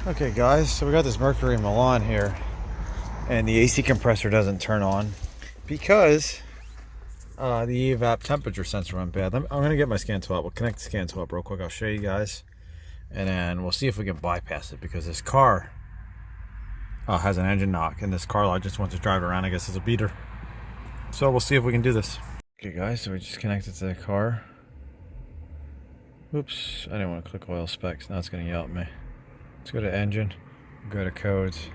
Okay guys, so we got this Mercury Milan here, and the AC compressor doesn't turn on because the evap temperature sensor went bad. I'm going to get my scan tool up. We'll connect the scan tool up real quick. I'll show you guys, and then we'll see if we can bypass it, because this car has an engine knock, and this car lot just wants to drive around, I guess, as a beater. So we'll see if we can do this. Okay guys, so we just connected to the car. Oops, I didn't want to click oil specs. Now it's going to yell at me. Let's go to engine, go to codes,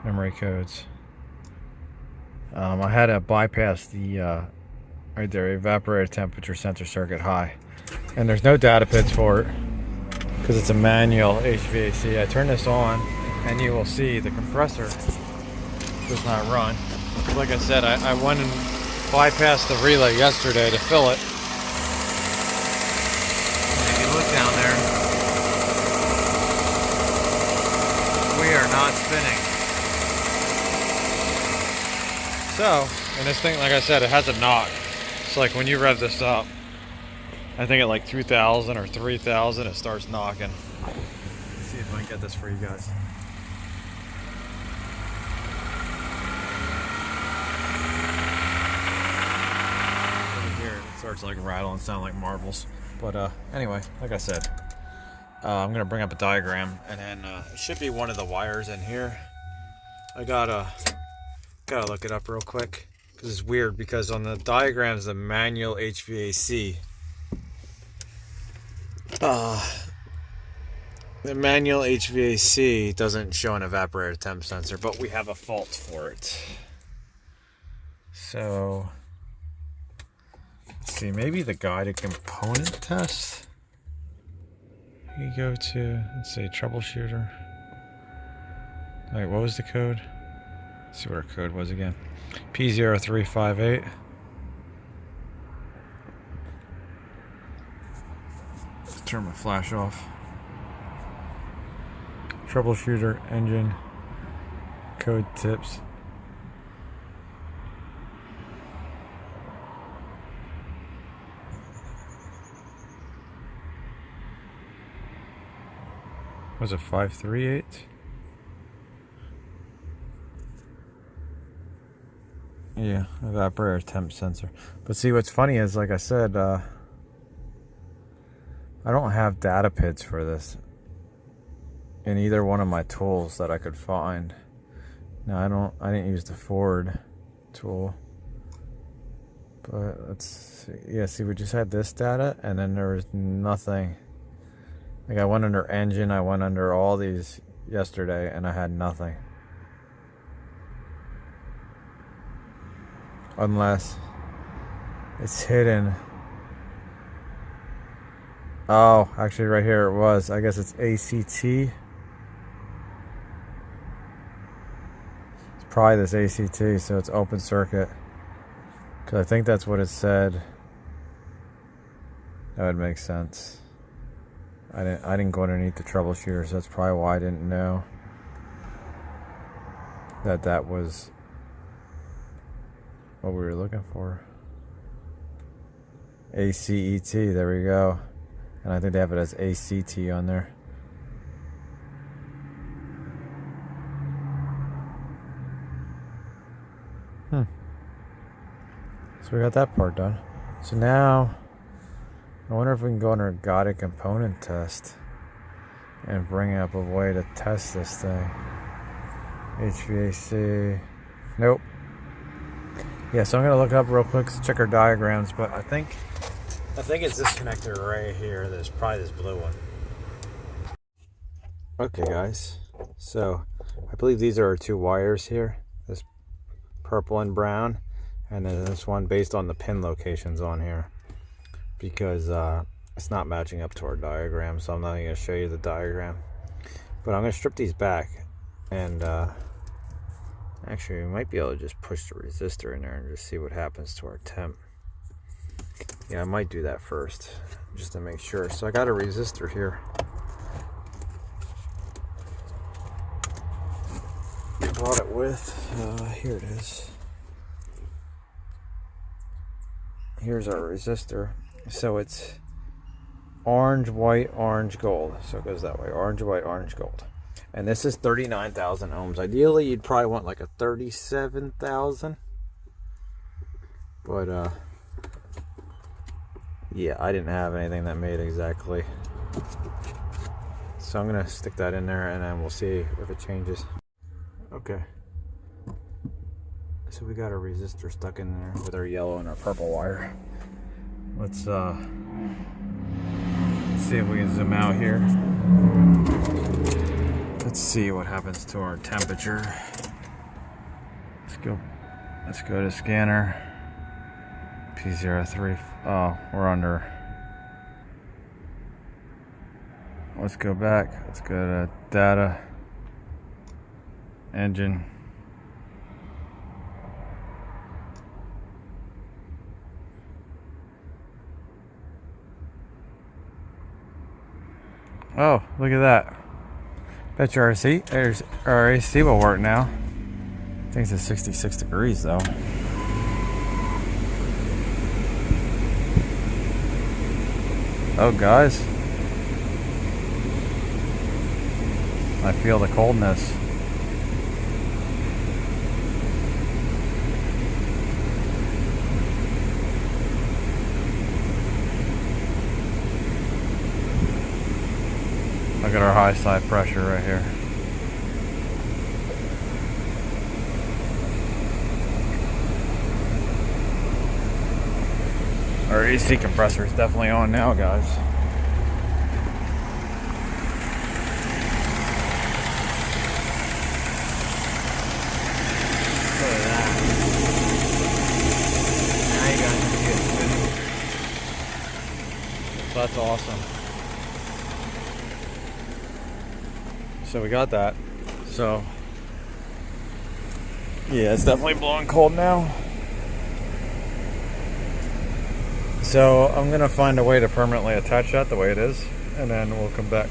memory codes. I had to bypass the right there, evaporator temperature sensor circuit high, and there's no data pins for it because it's a manual HVAC. I turn this on and you will see the compressor does not run. Like I said, I went and bypassed the relay yesterday to fill it. And if you look down there, we are not spinning. So, and this thing, like I said, it has a knock. It's like when you rev this up, I think at like 2,000 or 3,000, it starts knocking. Let's see if I can get this for you guys. Over here, it starts like rattling, sound like marbles. But anyway, like I said, I'm gonna bring up a diagram, and then it should be one of the wires in here. I gotta look it up real quick because it's weird, because on the diagrams, the manual HVAC, the manual HVAC doesn't show an evaporator temp sensor, but we have a fault for it. So let's see, maybe the guided component test. You go to, let's say, Troubleshooter. Alright, what was the code? Let's see what our code was again. P0538. Let's turn my flash off. Troubleshooter, engine, code tips. Was it 538? Yeah, evaporator temp sensor. But see, what's funny is, like I said, I don't have data pins for this in either one of my tools that I could find. No, I didn't use the Ford tool. But let's see. Yeah, see, we just had this data, and then there was nothing. Like, I went under engine, I went under all these yesterday, and I had nothing. Unless it's hidden. Oh, actually right here it was. I guess it's ACT. It's probably this ACT, so it's open circuit. Because I think that's what it said. That would make sense. I didn't go underneath the troubleshooter, so that's probably why I didn't know that was what we were looking for. ACET, there we go. And I think they have it as ACT on there. So we got that part done. So now I wonder if we can go under a guided component test and bring up a way to test this thing. HVAC. Nope. Yeah, so I'm gonna look it up real quick to check our diagrams, but I think it's this connector right here. There's probably this blue one. Okay guys, so I believe these are our two wires here. This purple and brown, and then this one based on the pin locations on here, because it's not matching up to our diagram, so I'm not going to show you the diagram. But I'm going to strip these back, and actually we might be able to just push the resistor in there and just see what happens to our temp. Yeah, I might do that first, just to make sure. So I got a resistor here. Brought it with, here it is. Here's our resistor. So it's orange, white, orange, gold. So it goes that way. Orange, white, orange, gold. And this is 39,000 ohms. Ideally, you'd probably want like a 37,000. But, yeah, I didn't have anything that made exactly. So I'm going to stick that in there and then we'll see if it changes. Okay. So we got a resistor stuck in there with our yellow and our purple wire. Let's see if we can zoom out here. Let's see what happens to our temperature. Let's go to scanner. P03. Oh, we're under. Let's go back. Let's go to data. Engine. Oh, look at that. Bet your our AC will work now. I think it's 66 degrees though. Oh guys, I feel the coldness. Look at our high side pressure right here. Our AC compressor is definitely on now, guys. Look at that. Now you guys can see it spinning. So that's awesome. So we got that. So yeah, it's definitely blowing cold now. So I'm gonna find a way to permanently attach that the way it is, and then we'll come back.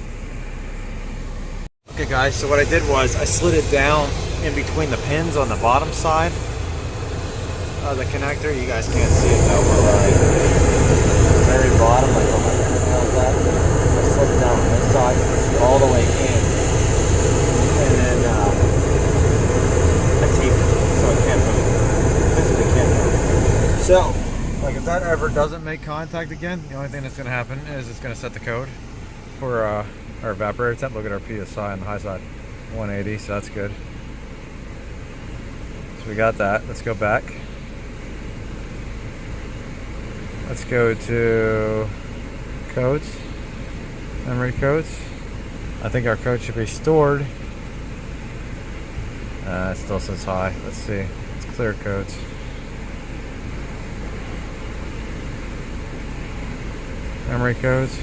Okay guys, so what I did was I slid it down in between the pins on the bottom side of the connector. You guys can't see it though, but the very bottom, like where my fingernail's at, I slid it down on this side, all the way in, and then I taped it so it can't move. Physically can't move. So, like if that ever doesn't make contact again, the only thing that's going to happen is it's going to set the code for our evaporator temp. Look at our PSI on the high side, 180, so that's good. So we got that. Let's go back. Let's go to codes, memory codes. I think our code should be stored. It still says high. Let's see. Let's clear codes. Memory codes.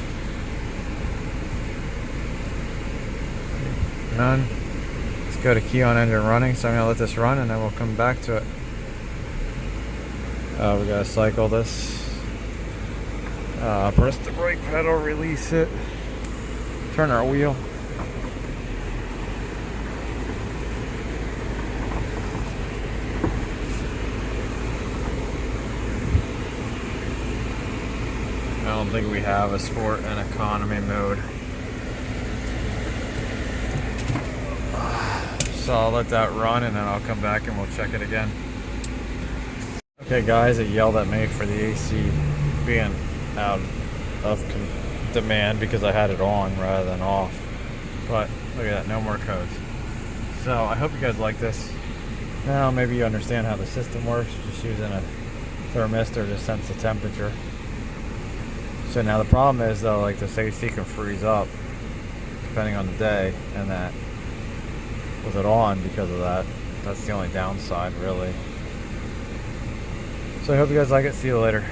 None. Let's go to key on engine running. So I'm going to let this run and then we'll come back to it. We got to cycle this. Press the brake pedal, release it. Turn our wheel. I don't think we have a sport and economy mode. So I'll let that run and then I'll come back and we'll check it again. Okay guys, it yelled at me for the AC being out of demand because I had it on rather than off. But look at that, no more codes. So I hope you guys like this. Now maybe you understand how the system works, just using a thermistor to sense the temperature. So now the problem is though, like this AC can freeze up depending on the day, and that with it on because of that, that's the only downside really. So I hope you guys like it. See you later.